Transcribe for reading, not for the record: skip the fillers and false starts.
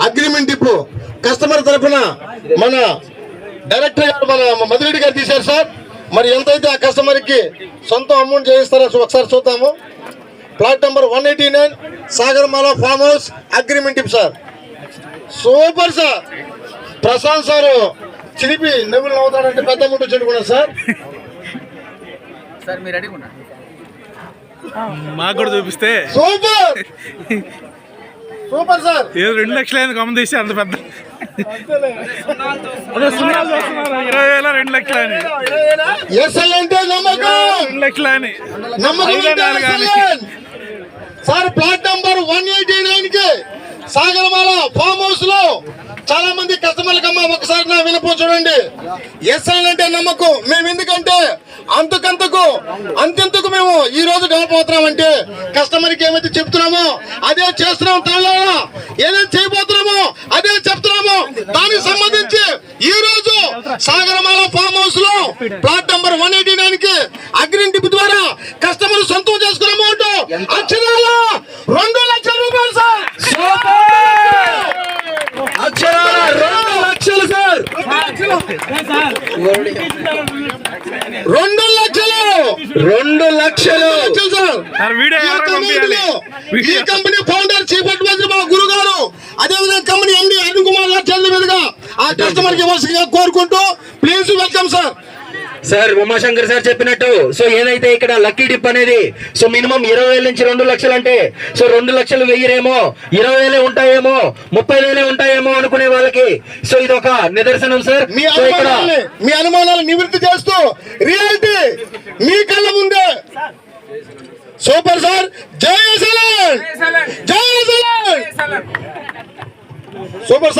Agreement ఇప్పు customer తరఫున మన డైరెక్టర్ గారు మన మధురెడ్డి గారు తీశారు సార్. మరి ఎంతైతే ఆ కస్టమర్ కి సొంతం అమౌంట్ చేయిస్తారో ఒకసారి చూద్దాము. Plot number 189 Sagaramala farm house agreement ఇప్పు sir. Super sir. Prashanth sir చిలిపి నవ్వులు నవ్వుతాడంటే పెద్ద ముట్టు చెడుకున్నాడు సార్. సార్ మీరు అడిగున్నా మాకు కూడా చూపిస్తే సూపర్ సూపర్ సార్. 2 లక్షలు అయింది కొమ్మ తీసి అంత పెద్ద అదే సున్నాలు చూస్తున్నారు 20,000 2 లక్షలు అని ఎస్ఐ అంటే నమ్మకం 2 లక్షలు అని నమ్మకం సార్. ప్లాట్ నంబర్ 189 కి సాగరమాల ఫామ్ హౌస్ లో చాలా మంది కస్టమర్లకు అమ్మా ఒకసారి నా వినపో చూడండి. ఎస్ఐ అంటే నమ్మకం. మేము ఎందుకంటే అంతెంతకు మేము ఈ రోజు డెవలప్ అవుతున్నామంటే కస్టమర్ కి ఏమైతే చెప్తున్నామో అదే చేస్తున్నాం. తనలో ఏదైతే చేయబోతున్నామో అదే చెప్తున్నాము. దానికి సంబంధించి ఈ రోజు సాగరమాల ఫామ్ హౌస్ లో ప్లాట్ నంబర్ 189 కి అగ్రిమెంట్ ద్వారా కస్టమర్ సొంతం చేసుకున్న అమౌంట్ అక్షరాల 2 లక్షల రూపాయలు సార్. అక్షరాల 2 లక్షలు సార్. 2 లక్షలు సార్. ఈ కంపెనీ ఫౌండర్ చీఫ్ అడ్వైజర్ మా గురువు గారు, అదేవిధంగా కంపెనీ ఎండి అరుణ్ కుమార్ గారు చేతుల మీదుగా ఆ కస్టమర్ కి ఇవ్వాల్సిందిగా కోరుకుంటూ please welcome sir. Sir Umashankar sir చెప్పినట్టు సో ఏదైతే ఇక్కడ లక్కీ డిప్ అనేది సో మినిమం 20,000 నుంచి 2 లక్షలు అంటే సో 2 లక్షలు వెయ్యేమో 20,000 ఉంటాయేమో 30,000 ఉంటాయేమో అనుకునే వాళ్ళకి సో ఇది ఒక నిదర్శనం సార్. మీ అనుమానాలు నివృత్తి చేస్తూ రియాలిటీ మీ కళ్ళ ముందే. Super sir. జై సలాం. జై సలాం. Super sir.